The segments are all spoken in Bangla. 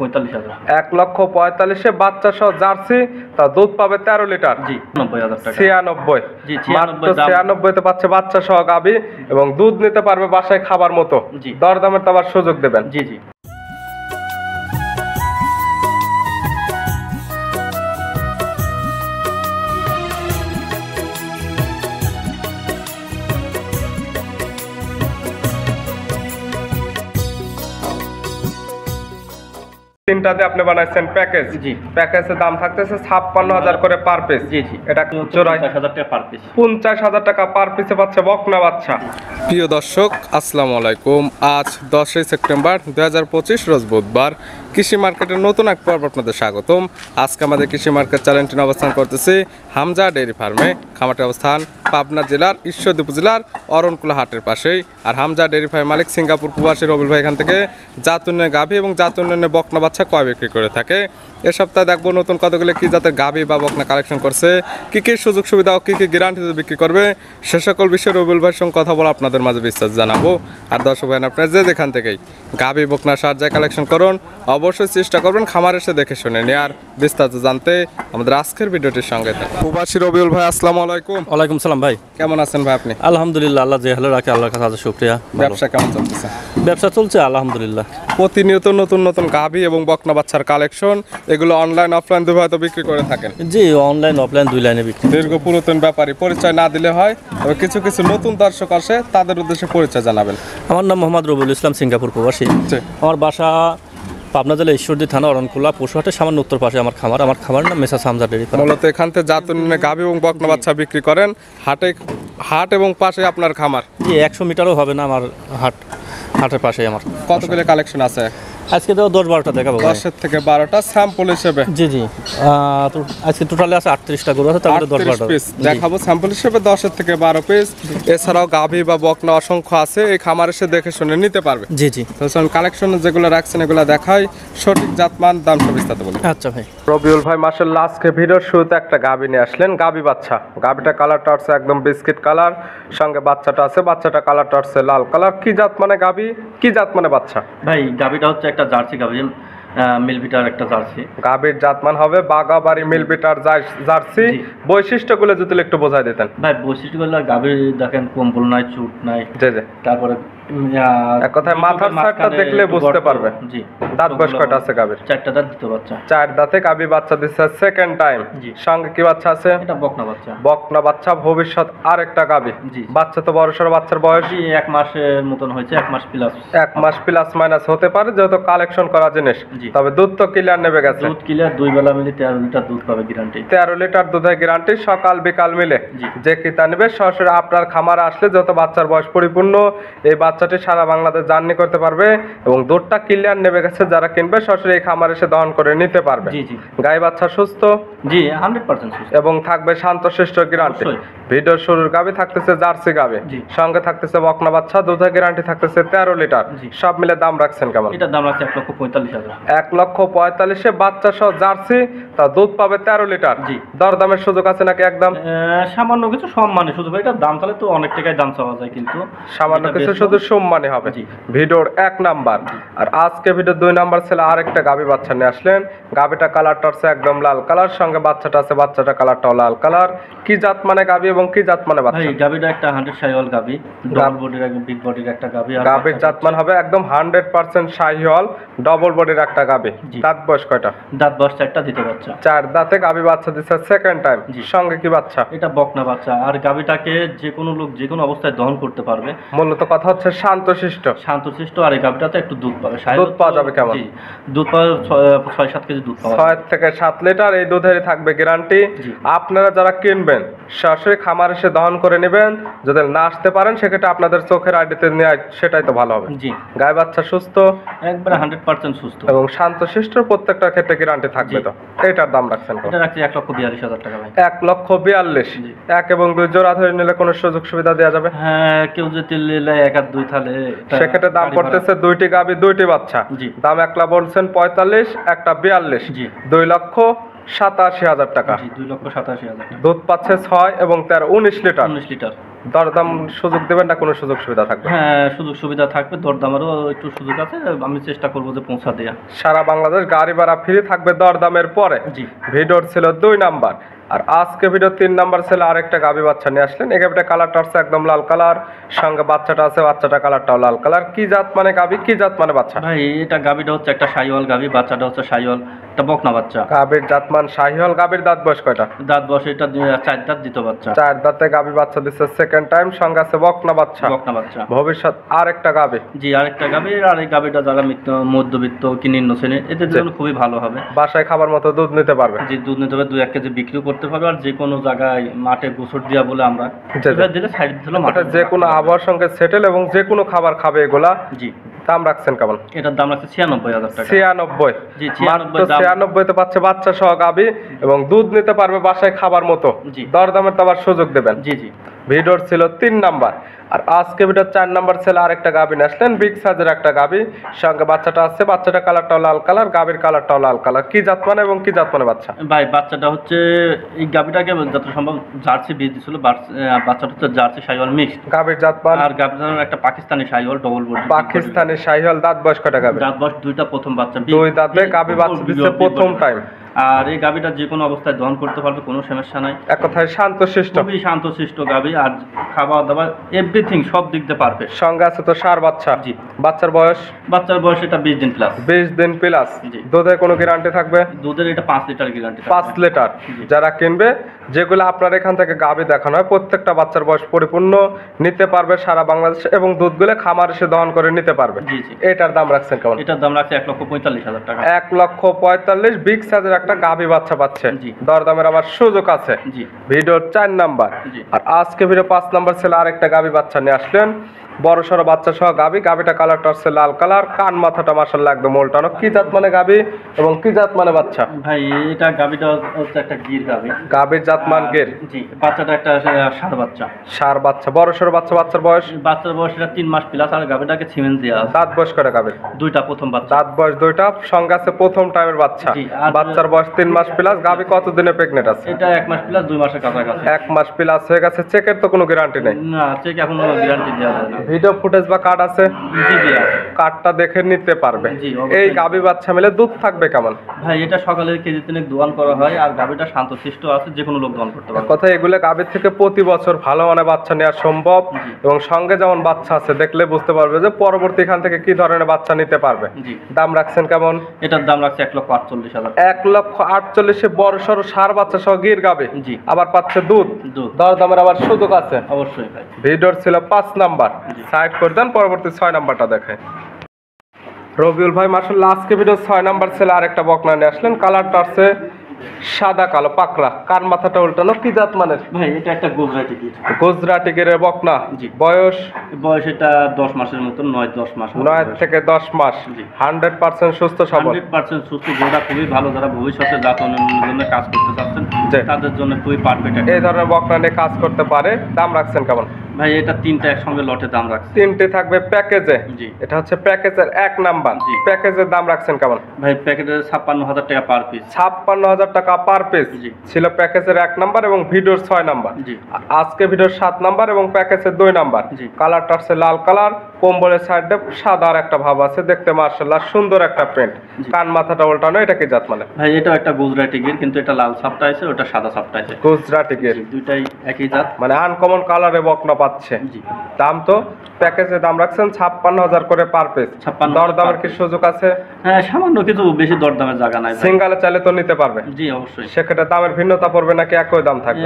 1,45,000। 1,45,000 বাচ্চা সহ জার্সি, তা দুধ পাবে 13 লিটার। জি, 90,000 টাকা। 96। জি, মাত্র 96 তে পাচ্ছে বাচ্চা সহ গাবি এবং দুধ নিতে পারবে বাসায় খাবার মতো। জি। দরদামের তো আবার সুযোগ দেবেন। জি জি। তিনটাতে আপনি বানাইছেন প্যাকেজ। জি। প্যাকেজের দাম থাকতেছে 56,000 করে পার পিস। জি জি। এটা জোড়ায় 50,000 টাকা পার পিস। 50,000 টাকা পার পিসে পাচ্ছে বকনা বাচ্চা। প্রিয় দর্শক, আসসালামু আলাইকুম। আজ 10 সেপ্টেম্বর 2025 রোজ বুধবার। কৃষি মার্কেটের নতুন এক পর্ব আপনাদের স্বাগতম। আজকে আমাদের কৃষি মার্কেট চ্যানেলটি অবস্থান করতেছি হামজা ডেইরি ফার্মে। খামারটির অবস্থান পাবনা জেলার ঈশ্বরদী উপজেলার অরণকুলা হাটের পাশেই। আর হামজা ডেইরি ফার্মের মালিক সিঙ্গাপুর প্রবাসী রবিউল ভাই এখান থেকে জাত উন্নয়নের গাভী এবং জাত উন্নয়নের বকনা বাচ্চা ক্রয় বিক্রি করে থাকে। এ সপ্তাহে দেখবো নতুন কতগুলো কি জাতের গাভী বা বকনা কালেকশন করছে, কি কি সুযোগ সুবিধা ও কি কি গ্যারান্টিতে বিক্রি করবে, সে সকল বিষয়ে রবিউল ভাইয়ের সঙ্গে কথা বলে আপনাদের মাঝে বিস্তার জানাবো। আর দর্শক ভাই, আপনারা যেখান থেকেই গাভী বকনা সার যায় কালেকশন করুন, অবশ্যই চেষ্টা করবেন খামার এসে দেখে শুনে নিয়ে। আর বিস্তারিত জানতে আমাদের আজকের ভিডিওটির সঙ্গে থাকুন। প্রবাসী রবিউল ভাই, আসসালামু আলাইকুম। ওয়ালাইকুম সালাম ভাই। কেমন আছেন ভাই আপনি? আলহামদুলিল্লাহ, আল্লাহ যে ভালো রাখে আল্লাহর কাছে শুকরিয়া। ব্যবসা কেমন চলতেছে? ব্যবসা চলছে আলহামদুলিল্লাহ। প্রতিনিয়ত নতুন নতুন গাভী এবং বকনা বাচ্চার কালেকশন, এগুলো অনলাইন অফলাইন দুই হয়তো বিক্রি করে থাকেন। জি, অনলাইন অফলাইন দুই লাইনে বিক্রি। দীর্ঘ পুরাতন ব্যাপারী পরিচয় না দিলে হয়, তবে কিছু কিছু নতুন দর্শক আসে, তাদের উদ্দেশ্যে পরিচয় জানাবেন। আমার নাম মোহাম্মদ রবিউল ইসলাম, সিঙ্গাপুর প্রবাসী। আমার বাসা পাবনা জেলা ঈশ্বরদী থানা অরণকুলা পশুহাটের সামান্য উত্তর পাশে আমার খামার। আমার খামার নাম মেসার্স হামজা ডেইরি ফার্ম। মূলত এখান থেকে জাত উন্নয়নের গাভী এবং বকনা বাচ্চা বিক্রি করেন। হাট এবং পাশে আপনার খামার। জি, 100 মিটারও হবে না আমার হাটের পাশে আমার। কতগুলো কালেকশন আছে আজকে তো 10-12টা দেখাবো। 10 থেকে 12টা স্যাম্পল হিসেবে। জি জি। তো আজকে টোটালে আছে 38টা গরু আছে, তারপরে 10-12টা পিস দেখাবো স্যাম্পল হিসেবে। 10 থেকে 12 পিস। এছাড়াও গাভী বা বকনা অসংখ্য আছে, এই খামার এসে দেখে শুনে নিতে পারবে। জি জি। তো কালেকশন যেগুলো রাখছেন এগুলো দেখাই, সঠিক জাতমান দাম সব বিস্তারিত বলুন। আচ্ছা ভাই। রবিউল ভাই, মাশাআল্লাহ আজকে ভিডিওর শুরুতে একটা গাভী নিয়ে আসলেন, গাভী বাচ্চা। গাভীটা কালারটা আছে একদম বিস্কিট কালার, সঙ্গে বাচ্চাটা আছে, বাচ্চাটা কালারটা আছে লাল কালার। কি জাত মানে গাভী, কি জাত মানে বাচ্চা? ভাই গাভীটা হচ্ছে একটা জার্সি গাভী, মিলভিটার একটা জার্সি। গাভীর জাতমান হবে বাগাবাড়ি মিলভিটার জার্সি। বৈশিষ্ট্যগুলো যদি একটু বোঝাই দিতেন। ভাই বৈশিষ্ট্যগুলো, গাভীর দেখেন কম্বল নাই, চুট নাই। জি জি। তারপরে এক কথায় মাথার সাইডটা দেখলে বুঝতে পারবে। জি। দাঁত বয়স কয়টা আছে গাভীর? 4টা দাঁত দিতে বাচ্চা। 4 দাঁতে গাভী বাচ্চা দিচ্ছে সেকেন্ড টাইম। সঙ্গে কি বাচ্চা আছে? এটা বকনা বাচ্চা। বকনা বাচ্চা, ভবিষ্যৎ আরেকটা গাভী। জি। বাচ্চা তো বড়সড়, বাচ্চার বয়স 1 মাসের মতন হয়েছে, 1 মাস প্লাস। 1 মাস প্লাস মাইনাস হতে পারে, যেহেতু কালেকশন করা জিনিস। তবে দুধ তো ক্লিয়ার নেবে গেছে। দুধ ক্লিয়ার, 2 বেলা মিলে 13 লিটার দুধ পাবে গ্যারান্টি। 13 লিটার দুধের গ্যারান্টি, সকাল বিকাল মিলে। যে কিতা নেবে সরাসরি আপনার খামারে আসলে, যেহেতু বাচ্চার বয়স পরিপূর্ণ, এই বাচ্চাটি সারা বাংলাদেশ জার্নি করতে পারবে এবং দুধটা ক্লিয়ার নেবে গেছে। যারা কিনবে সরাসরি এই খামারে এসে দহন করে নিতে পারবে। জি জি। গাই বাচ্চা সুস্থ? জি, 100% সুস্থ এবং থাকবে শান্তশিষ্ট গ্যারান্টি। ভিডিওর শুরুর গাভী থাকতেছে জার্সি গাভী, সঙ্গে থাকতেছে বকনা বাচ্চা, দুধের গ্যারান্টি থাকতেছে 13 লিটার। সব মিলে দাম রাখছেন কেমন? এটার দাম রাখছে 1,45,000। 1,45,000 বাচ্চা সহ জার্সি, তা দুধ পাবে 13 লিটার। জি। দরদামের সুযোগ আছে নাকি? একদম সামান্য কিছু সম্মানে শুধু ভাই, এটার দাম তাহলে তো অনেক টাকায় দাম চাওয়া যায়, কিন্তু সামান্য কিছু শুধু সম্মানে হবে। ভিডিওর 1 নাম্বার। আর আজকে ভিডিওর 2 নাম্বার ছিল আরেকটা গাভী বাচ্চা নিয়ে আসলেন। গাভীটা কালারটা আছে একদম লাল কালার, সঙ্গে বাচ্চাটা আছে, বাচ্চাটা কালারটাও লাল কালার। কি জাত মানে গাভী এবং কি জাত মানে বাচ্চা? ভাই গাভীটা একটা 100 শাহিওয়াল গাভী, ডাবল বডির একদম বিগ বডির একটা গাভী। আর গাভীর জাতমান হবে একদম 100% শাহিওয়াল ডবল বডির একটা গাভী। দাঁত বয়স কয়টা? দাঁত বয়স 4টা দিতে বাচ্চা। 4 দাঁতে গাভী বাচ্চা দিচ্ছে সেকেন্ড টাইম। সঙ্গে কি বাচ্চা? এটা বকনা বাচ্চা। আর গাভীটাকে যে কোনো লোক যে কোনো অবস্থায় দহন করতে পারবে। মূলত কথা হচ্ছে শান্তশিষ্ট। আর এই গাভীটাতে একটু দুধ পাবে। দুধ পাওয়া যাবে কেমন? দুধ পাবে 6-7 কেজি দুধ পাবে। 6 থেকে 7 লিটার এই দুধেরই থাকবে গ্যারান্টি। আপনারা যারা কিনবেন সরাসরি খামার এসে দহন করে নেবেন। যদি না আসতে পারেন সেক্ষেত্রে আপনাদের চোখের আইডিতে নেয়, সেটাই তো ভালো হবে। জি। গাই বাচ্চা সুস্থ? একবারে 100% সুস্থ এবং শান্তশিষ্ট, প্রত্যেকটা ক্ষেত্রে গ্যারান্টি থাকবে। তো এটার দাম রাখছেন কত? এটা রাখছি 1,42,000 টাকা ভাই। 1,42,000। 1 এবং 2 জোড়া ধরে নিলে কোনো সুযোগ সুবিধা দেওয়া যাবে? হ্যাঁ, কেউ যদি নিলে 1 আর 2 তাহলে সেক্ষেত্রে দাম পড়তেছে 2টি গাভী 2টি বাচ্চা। দাম একলা বলছেন 45, একটা 42। 2,87,000 টাকা। 2,87,000 টাকা। দুধ পাচ্ছে 6 এবং 13 19 লিটার। 19 লিটার। দরদাম সুযোগ দেবেন না, কোনো সুযোগ সুবিধা থাকবে? হ্যাঁ, সুযোগ সুবিধা থাকবে, দরদামেরও একটু সুযোগ আছে, আমি চেষ্টা করবো যে পৌঁছা দেওয়া। সারা বাংলাদেশ গাড়ি ভাড়া ফ্রি থাকবে দরদামের পরে। জি। ভিডিওর ছিল 2 নাম্বার, আর আজকে ভিডিও 3 নাম্বার ছিল আরেকটা গাবি বাচ্চা নিয়ে আসলেন। এই গাবিটা কালারটা আছে একদম লাল কালার, সঙ্গে বাচ্চাটা আছে, বাচ্চাটা কালারটাও লাল কালার। কি জাত মানে গাবি, কি জাত মানে বাচ্চা? ভাই এটা গাবিটা হচ্ছে একটা শাহিওয়াল গাবি, বাচ্চাটা হচ্ছে শাহিওয়াল, একটা বকনা বাচ্চা। গাবির জাত মান শাহিওয়াল। গাবির দাঁত বয়স কয়টা? দাঁত বসে এটা 4 দাঁত দিত বাচ্চা। 4 দাঁতে গাবি বাচ্চা দিচ্ছে সেকেন্ড টাইম, সঙ্গে আছে বকনা বাচ্চা। বকনা বাচ্চা। ভবিষ্যৎ আরেকটা গাবি। জি, আরেকটা গাবি। আর এই গাবিটা যারা মধ্যবিত্ত কি নিম্ন শ্রেণীর, এদের জন্য খুবই ভালো হবে। বাসায় খাবার মতো দুধ নিতে পারবে। যে দুধ নিতে হবে 2-1 কেজি বিক্রিও করতে পারবে। আর যে কোনো জায়গায় মাঠে গোসর দিয়া বলে আমরা দিলে সাইড দিলে মাঠে যে কোনো আবহাওয়ার সঙ্গে সেটেল এবং যে কোনো খাবার খাবে এগুলা। জি। দাম রাখছেন কেমন? এটার দাম রাখছে 96,000 টাকা। 96? জি, মাত্র 96 তে পাচ্ছে বাচ্চা সহ গাবি এবং দুধ নিতে পারবে বাসায় খাবার মতো। জি। দরদামের তো আবার সুযোগ দেবেন। জি জি। ভিডিওর ছিল 3 নাম্বার, আর আজকে ভিডিওর 4 নাম্বার ছিল আরেকটা গাবি নিয়ে আসলেন, বিগ সাইজের একটা গাবি, সঙ্গে বাচ্চাটা আছে, বাচ্চাটা কালারটাও লাল কালার, গাবির কালারটাও লাল কালার। কি জাত মানে এবং কি জাত মানে বাচ্চা? ভাই বাচ্চাটা হচ্ছে এই গাবিটাকে যত সম্ভব জার্সি বীজ দিছিল, বাচ্চাটা হচ্ছে জার্সি শাহিওয়াল মিক্স। গাবির জাত মান? আর গাবিটা একটা পাকিস্তানি শাহিওয়াল ডবল বডি। পাকিস্তানি শাহিওয়াল। দাঁত বয়স কয়টা গাবি? দাঁত বয়স 2টা, প্রথম বাচ্চা। 2 দাঁতে গাবি বাচ্চা দিচ্ছে প্রথম টাইম। আর এই গাবিটা যে কোনো অবস্থায় দহন করতে পারবে, কোনো সমস্যা নাই। এক কথায় শান্তশিষ্ট। খুবই শান্তশিষ্ট গাবি, আর খাওয়া দাওয়া এভরিথিং সব দিক দিয়ে পারবে। সঙ্গে আছে তো সার বাচ্চা। জি। বাচ্চার বয়স? বাচ্চার বয়স এটা 20 দিন প্লাস। 20 দিন প্লাস। জি। দুধের কোনো গ্যারান্টি থাকবে? দুধের এটা 5 লিটার গ্যারান্টি। 5 লিটার। যারা কিনবে, যেগুলো আপনার এখান থেকে গাবি দেখানো হয়, প্রত্যেকটা বাচ্চার বয়স পরিপূর্ণ, নিতে পারবে সারা বাংলাদেশ এবং দুধগুলো খামার এসে দহন করে নিতে পারবে। জি জি। এটার দাম রাখছেন কেমন? এটার দাম রাখছে 1,45,000 টাকা। 1,45,000 বিগ সাইজের একটা গাবি বাচ্চা পাচ্ছে। জি। দরদামের আবার সুযোগ আছে। জি। ভিডিওর 4 নাম্বার, জি। আর আজকে ভিডিও 5 নাম্বার ছিল আরেকটা গাবি বাচ্চা নিয়ে আসলেন, বড় সড়ো বাচ্চা সহ গাবি। গাবিটা কালারটা হচ্ছে লাল কালার, কান মাথাটা মাশাআল্লাহ একদম উল্টানো। কি জাত মানে গাবি এবং কি জাত মানে বাচ্চা? ভাই এটা গাবিটা হচ্ছে একটা গির গাবি। গাবির জাত মান গির। জি। বাচ্চাটা একটা ষাঁড় বাচ্চা। ষাঁড় বাচ্চা। বড় সড়ো বাচ্চা। বাচ্চার বয়স? বাচ্চার বয়স এটা 3 মাস প্লাস। আর গাবিটাকে সিমেন্ট দেওয়া আছে। দাঁত বয়স কয়টা গাবির? 2টা, প্রথম বাচ্চা। দাঁত বয়স 2টা, সঙ্গে আছে প্রথম টাইমের বাচ্চা। জি। আর বাচ্চার বয়স 3 মাস প্লাস। গাবি কত দিনে প্রেগনেন্ট আছে? এটা 1 মাস প্লাস, 2 মাসের কাছাকাছি। 1 মাস প্লাস হয়ে গেছে। চেকের তো কোনো গ্যারান্টি নেই? না, চেক এখনো গ্যারান্টি দেওয়া যায় না। ভিডিও ফুটেজ বা কার্ড আছে? জি জি আছে। কার্ডটা দেখে নিতে পারবে। জি, অবশ্যই। এই গাবি বাচ্চা মিলে দুধ থাকবে কেমন? ভাই এটা সকালে কেজি 3 দোয়ান করা হয়, আর গাবিটা শান্তশিষ্ট আছে, যে কোনো লোক দোয়ান করতে পারবে। কথা এগুলো গাবির থেকে প্রতি বছর ভালো মানে বাচ্চা নেওয়া সম্ভব, এবং সঙ্গে যেমন বাচ্চা আছে দেখলে বুঝতে পারবে যে পরবর্তী এখান থেকে কি ধরনের বাচ্চা নিতে পারবে। জি। দাম রাখছেন কেমন? এটার দাম রাখছে 1,48,000। 1,48,000 বড় সড়ো সার বাচ্চা সহ গির গাবি। জি। আবার পাচ্ছে দুধ। দুধ। দরদামের আবার সুযোগ আছে। অবশ্যই ভাই। ভিডিওর ছিল 5 নাম্বার, সাইড করে দেন, পরবর্তী 6 নাম্বারটা দেখে। রবিউল ভাই মাশাআল্লাহ আজকে ভিডিও 6 নাম্বার ছিল আরেকটা বকনা নিয়ে আসলেন, কালারটা আছে সাদা কালো পাকড়া, কান মাথাটা উল্টানো। কি জাত মানের? ভাই এটা একটা গুজরাটি গির। গুজরাটি গিরের বকনা। জি। বয়স? বয়স এটা 10 মাসের মতো, 9-10 মাস। 9 থেকে 10 মাস। জি। 100% সুস্থ সবল। 100% সুস্থ, যেটা খুবই ভালো। যারা ভবিষ্যতে জাত উন্নয়নের জন্য কাজ করতে চাচ্ছেন জি। তাদের জন্য খুবই পারফেক্ট। এই ধরনের বকনা নিয়ে কাজ করতে পারে। দাম রাখছেন কেমন? ভাই এটা 3টা একসঙ্গে লটে দাম রাখছে। 3টে থাকবে প্যাকেজে। জি। এটা হচ্ছে প্যাকেজের 1 নাম্বার। জি। প্যাকেজের দাম রাখছেন কেমন? ভাই প্যাকেটে 56,000 টাকা পার পিস। 56,000 টাকা পার পিস। জি। ছিল প্যাকেজের 1 নাম্বার এবং ভিডিওর 6 নাম্বার। জি। আজকে ভিডিওর 7 নাম্বার এবং প্যাকেজের 2 নাম্বার। জি। কালারটা হচ্ছে লাল কালার, কম্বলের সাইডে সাদার একটা ভাব আছে, দেখতে মাশাআল্লাহ সুন্দর একটা প্রিন্ট। জি। কান মাথাটা উল্টানো। এটা কি জাত মানে? ভাই এটাও একটা গুজরাটি গির, কিন্তু এটা লাল সাপটা আছে, ওটা সাদা সাপটা আছে। গুজরাটি গির। দুইটাই একই জাত। মানে আনকমন কালারে বকনা পাচ্ছে। জি। দাম তো প্যাকেজে দাম রাখছেন 56,000 করে পার পিস। 56,000 দরদামের কি সুযোগ আছে? হ্যাঁ, সামান্য কিছু, বেশি দরদামের জায়গা নাই ভাই। সিঙ্গেলে চাইলে তো নিতে পারবে। জি অবশ্যই। সেক্ষেত্রে দামের ভিন্নতা পড়বে নাকি একই দাম থাকবে?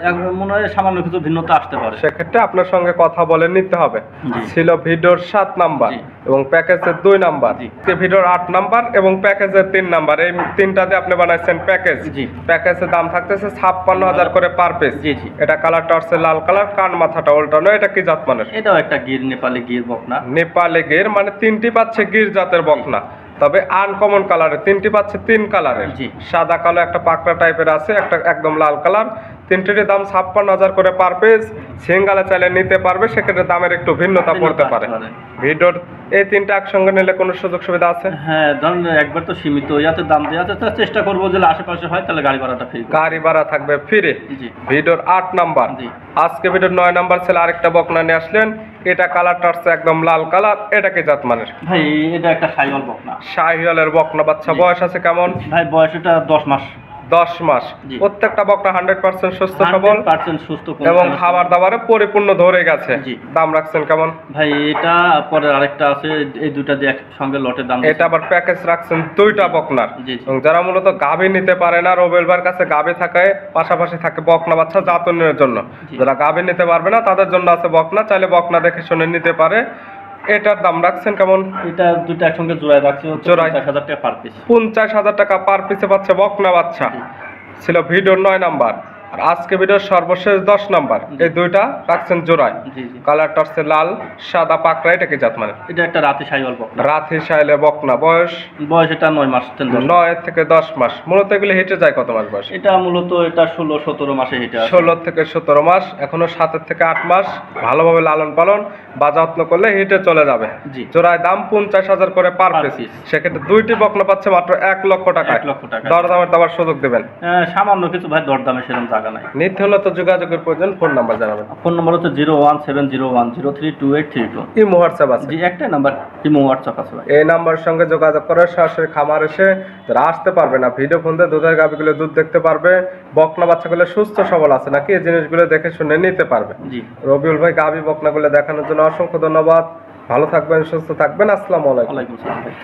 এখন মনে হয় সামান্য কিছু ভিন্নতা আসতে পারে। সেক্ষেত্রে আপনার সঙ্গে কথা বলে নিতে হবে। জি। ছিল ভিডিওর 7 নাম্বার জি। এবং প্যাকেজের 2 নাম্বার। জি। ভিডিওর 8 নাম্বার এবং প্যাকেজের 3 নাম্বার, এই 3টাতে আপনি বানাইছেন প্যাকেজ। জি। প্যাকেজের দাম থাকতেছে 56,000 করে পার পিস। জি জি। এটা কালারটা হচ্ছে লাল কালার, কান মাথাটা উল্টানো। এটা কি জাত মানের? এটাও একটা গির, নেপালি গির বকনা। নেপালে গির, মানে 3টি পাচ্ছে গির জাতের বকনা, তবে আনকমন কালারে। 3টি পাচ্ছে 3 কালারের। জি। সাদা কালো একটা পাকড়া টাইপের আছে, একটা একদম লাল কালার। তিনটির দাম 56,000 করে পার পিস। সিঙ্গেলে চাইলে নিতে পারবে, সেক্ষেত্রে দামের একটু ভিন্নতা পড়তে পারে। ভিডিওর এই তিনটা একসঙ্গে নিলে কোনো সুযোগ সুবিধা আছে? হ্যাঁ, ধরুন একবার তো সীমিত ইয়াতে দাম দেওয়া আছে, তার চেষ্টা করবো যে আশেপাশে হয় তাহলে গাড়ি ভাড়াটা ফ্রি। গাড়ি ভাড়া থাকবে ফ্রি। জি। ভিডিওর 8 নাম্বার। জি। আজকে ভিডিওর 9 নাম্বার ছেলে আরেকটা বকনা নিয়ে আসলেন। এটা কালারটা হচ্ছে একদম লাল কালার। এটা কি জাত মানের? ভাই এটা একটা সাইওয়াল বকনা। শাহিওয়ালের বকনা বাচ্চা। বয়স আছে কেমন? ভাই বয়স এটা 10 মাস। 10 মাস। জি। প্রত্যেকটা বকনা 100% সুস্থ সবল 100% সুস্থ এবং খাবার দাবারে পরিপূর্ণ ধরে গেছে। জি। দাম রাখছেন কেমন? ভাই এটা পরে আরেকটা আছে, এই দুইটা দিয়ে একসঙ্গে লটের দাম। এটা আবার প্যাকেজ রাখছেন দুইটা বকনার। জি। এবং যারা মূলত গাভী নিতে পারে না, রবেলবার কাছে গাভী থাকায় পাশাপাশি থাকে বকনা বাচ্চা জাতনের জন্য। জি। যারা গাভী নিতে পারবে না তাদের জন্য আছে বকনা, চাইলে বকনা দেখে শুনে নিতে পারে। এটার দাম রাখছেন কেমন? এটা দুটো একসঙ্গে জোড়ায় রাখছি, জোড়ায় 50,000 টাকা পার পিস। 50,000 টাকা পার পিসে পাচ্ছে বকনা বাচ্চা। ছিল ভিডিওর 9 নাম্বার। আর আজকে ভিডিওর সর্বশেষ 10 নাম্বার। এই দুইটা রাখছেন জোড়ায়। জি জি। কালারটা হচ্ছে লাল সাদা পাকড়া। এটা কি জাত মানে? এটা একটা রাতি সাইওয়াল বকনা। রাথি শাইলে বকনা। বয়স বয়স এটা 9 মাস। 9 থেকে 10 মাস। মূলত এগুলো হেঁটে যায় কত মাস বয়স? এটা মূলত এটা 16-17 মাসে হেঁটে আসে। 16 থেকে 17 মাস। এখনো 7 থেকে 8 মাস ভালোভাবে লালন পালন বা যত্ন করলে হেঁটে চলে যাবে। জি। জোড়ায় দাম 50,000 করে পার Per পিস। piece। সেক্ষেত্রে দুইটি বকনা পাচ্ছে মাত্র 1 লক্ষ টাকা। 1 লক্ষ টাকা। দরদামের দেওয়ার সুযোগ দেবেন। সামান্য কিছু ভাই দরদামে সেরকম জায়গা নাই। নিতে হলে তো যোগাযোগের প্রয়োজন। ফোন নাম্বার জানাবেন। ফোন নম্বর হচ্ছে 01701032832। ইমো হোয়াটসঅ্যাপ আছে? জি, একটাই নাম্বার, ইমো হোয়াটসঅ্যাপ আছে ভাই। এই নাম্বার সঙ্গে যোগাযোগ করে সরাসরি খামার এসে যারা আসতে পারবে না, ভিডিও ফোন দিয়ে দুধের গাভীগুলো দুধ দেখতে পারবে, বকনা বাচ্চাগুলো সুস্থ সবল আছে নাকি এই জিনিসগুলো দেখে শুনে নিতে পারবে। জি। রবিউল ভাই গাভী বকনাগুলো দেখানোর জন্য অসংখ্য ধন্যবাদ। ভালো থাকবেন, সুস্থ থাকবেন। আসসালামু আলাইকুম। ওয়ালাইকুম আসসালাম ভাই।